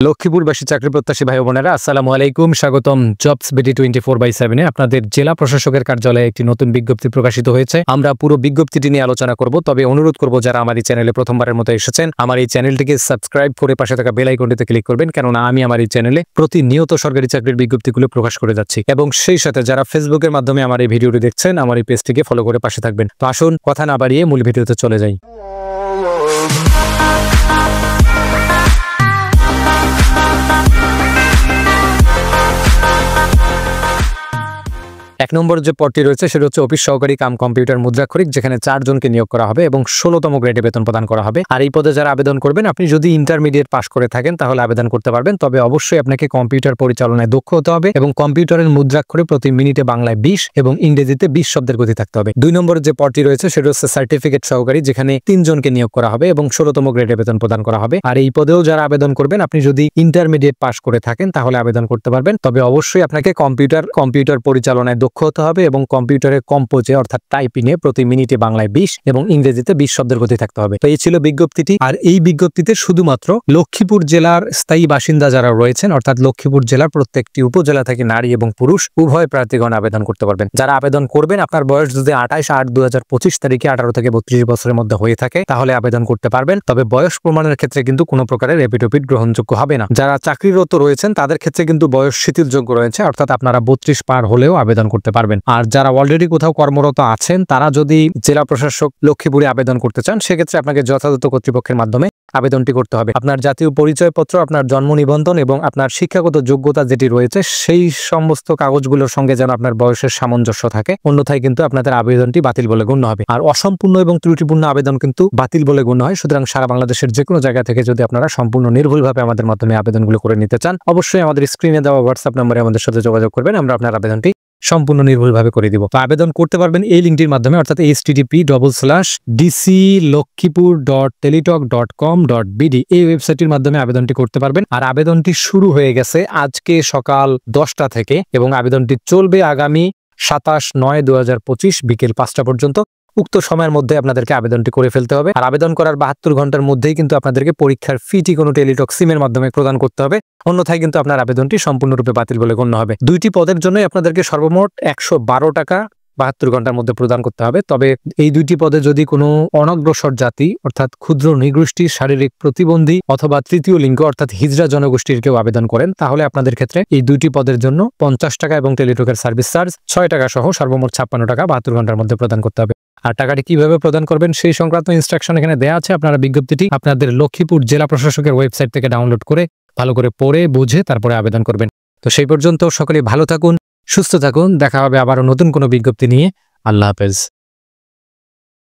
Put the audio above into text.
লক্ষ্মীপুরবাসী চাকরি প্রত্যাশী ভাই বোনেরা আসসালামু আলাইকুম, স্বাগতম জবস বিডি 24/7 আপনাদের জেলা প্রশাসকের কার্যালয়ে একটি নতুন বিজ্ঞপ্তি প্রকাশিত হয়েছে। আমরা পুরো বিজ্ঞপ্তিটি নিয়ে আলোচনা করব, তবে অনুরোধ করব যারা আমার এই চ্যানেলে প্রথমবারের মতো এসেছেন আমার এই চ্যানেলটিকে সাবস্ক্রাইব করে পাশে থাকা বেল আইকনটিতে ক্লিক করবেন, কেননা আমি আমার এই চ্যানেলে প্রতিনিয়ত সরকারি চাকরির বিজ্ঞপ্তিগুলো প্রকাশ করে যাচ্ছি। এবং সেই সাথে যারা ফেসবুকের মাধ্যমে আমার এই ভিডিওটি দেখছেন আমার এই পেজটিকে ফলো করে পাশে থাকবেন। তো আসুন কথা না বাড়িয়ে মূল ভিডিওতে চলে যাই। এক নম্বর যে পদটি রয়েছে সেটা হচ্ছে অফিস সহকারী কাম কম্পিউটার মুদ্রাক্ষরিক, যেখানে 4 জনকে নিয়োগ করা হবে এবং 16তম গ্রেডে বেতন প্রদান করা হবে। আর এই পদে যারা আবেদন করবেন, আপনি যদি ইন্টারমিডিয়েট পাস করে থাকেন তাহলে আবেদন করতে পারবেন, তবে অবশ্যই আপনাকে কম্পিউটার পরিচালনায় দক্ষ হতে হবে এবং কম্পিউটারের মুদ্রাক্ষরে প্রতি মিনিটে বাংলায় 20 এবং ইংরেজিতে 20 শব্দের গতি থাকতে হবে। 2 নম্বর যে পদটি রয়েছে সেটা হচ্ছে সার্টিফিকেট সহকারী, যেখানে 3 জনকে নিয়োগ করা হবে এবং 16তম গ্রেডে বেতন প্রদান করা হবে। আর এই পদেও যারা আবেদন করবেন, আপনি যদি ইন্টারমিডিয়েট পাস করে থাকেন তাহলে আবেদন করতে পারবেন, তবে অবশ্যই আপনাকে কম্পিউটার পরিচালনায় দক্ষ হতে হবে এবং কম্পিউটারে কম্পোজে অর্থাৎ টাইপিং এ প্রতি মিনিটে বাংলায় 20 এবং ইংরেজিতে 20 শব্দের গতি থাকতে হবে। তো এই ছিল বিজ্ঞপ্তিটি। আর এই বিজ্ঞপ্তিতে শুধুমাত্র লক্ষ্মীপুর জেলার স্থায়ী বাসিন্দা যারা রয়েছেন, অর্থাৎ লক্ষ্মীপুর জেলার প্রত্যেকটি উপজেলা থেকে নারী এবং পুরুষ উভয় প্রার্থীগণ আবেদন করতে পারবেন। যারা আবেদন করবেন, আপনার বয়স যদি 28/8/2025 তারিখে 18 থেকে 32 বছরের মধ্যে হয়ে থাকে তাহলে আবেদন করতে পারবেন, তবে বয়স প্রমাণের ক্ষেত্রে কিন্তু কোনো প্রকারের এপিডোপিট গ্রহণযোগ্য হবে না। যারা চাকরিরত রয়েছেন তাদের ক্ষেত্রে কিন্তু বয়স শিথিলযোগ্য রয়েছে, অর্থাৎ আপনারা 32 পার হলেও আবেদন করতে পারবেন। আর যারা অলরেডি কোথাও কর্মরত আছেন তারা যদি জেলা প্রশাসক লক্ষ্মীপুরে আবেদন করতে চান, সেক্ষেত্রে আপনাকে যথাযথ কর্তৃপক্ষের মাধ্যমে আবেদনটি করতে হবে। আপনার জাতীয় পরিচয়পত্র, আপনার জন্ম নিবন্ধন এবং আপনার শিক্ষাগত যোগ্যতা যেটি রয়েছে সেই সমস্ত কাগজগুলোর সঙ্গে যেন আপনার বয়সের সামঞ্জস্য থাকে, অন্যথায় কিন্তু আপনাদের আবেদনটি বাতিল বলে গণ্য হবে। আর অসম্পূর্ণ এবং ত্রুটিপূর্ণ আবেদন কিন্তু বাতিল বলে গণ্য হয়। সুতরাং সারা বাংলাদেশের যে কোনো জায়গা থেকে যদি আপনারা সম্পূর্ণ নির্ভুলভাবে আমাদের মাধ্যমে আবেদনগুলো করে নিতে চান, অবশ্যই আমাদের স্ক্রিনে দেওয়া হোয়াটসঅ্যাপ নম্বরে আমাদের সাথে যোগাযোগ করবেন, আমরা আপনার আবেদনটি সম্পূর্ণ নির্ভুলভাবে করে দিব। তো আবেদন করতে পারবেন এই লিঙ্কটির মাধ্যমে, অর্থাৎ http://dclokhiepur.teletalk.com.bd এই ওয়েবসাইটের মাধ্যমে আবেদনটি করতে পারবেন। আর আবেদনটি শুরু হয়ে গেছে আজকে সকাল 10টা থেকে এবং আবেদনটি চলবে আগামী 27/9/2025 বিকেল 5টা পর্যন্ত। উক্ত সময়ের মধ্যে আপনাদেরকে আবেদনটি করে ফেলতে হবে। আর আবেদন করার 72 ঘন্টার মধ্যেই কিন্তু আপনাদেরকে পরীক্ষার ফিটি কোনো টেলিটক সিমের মাধ্যমে প্রদান করতে হবে, অন্যথায় কিন্তু আপনার আবেদনটি সম্পূর্ণরূপে বাতিল বলে গণ্য হবে। 2টি পদের জন্যই আপনাদেরকে সর্বমোট 112 টাকা 72 ঘন্টার মধ্যে প্রদান করতে হবে। তবে এই 2টি পদে যদি কোনো অনগ্রসর জাতি অর্থাৎ ক্ষুদ্র নৃগোষ্ঠী, শারীরিক প্রতিবন্ধী অথবা তৃতীয় লিঙ্গ অর্থাৎ হিজড়া জনগোষ্ঠীর কেউ আবেদন করেন, তাহলে আপনাদের ক্ষেত্রে এই 2টি পদের জন্য 50 টাকা এবং টেলিটকের সার্ভিস চার্জ 6 টাকা সহ সর্বমোট 56 টাকা 72 ঘন্টার মধ্যে প্রদান করতে হবে। আর টাকাটি কিভাবে প্রদান করবেন সেই সংক্রান্ত ইনস্ট্রাকশন এখানে দেওয়া আছে। আপনারা বিজ্ঞপ্তিটি আপনাদের লক্ষ্মীপুর জেলা প্রশাসকের ওয়েবসাইট থেকে ডাউনলোড করে ভালো করে পড়ে বুঝে তারপরে আবেদন করবেন। তো সেই পর্যন্ত সকলে ভালো থাকুন, সুস্থ থাকুন, দেখা হবে আবারও নতুন কোনো বিজ্ঞপ্তি নিয়ে। আল্লাহ হাফেজ।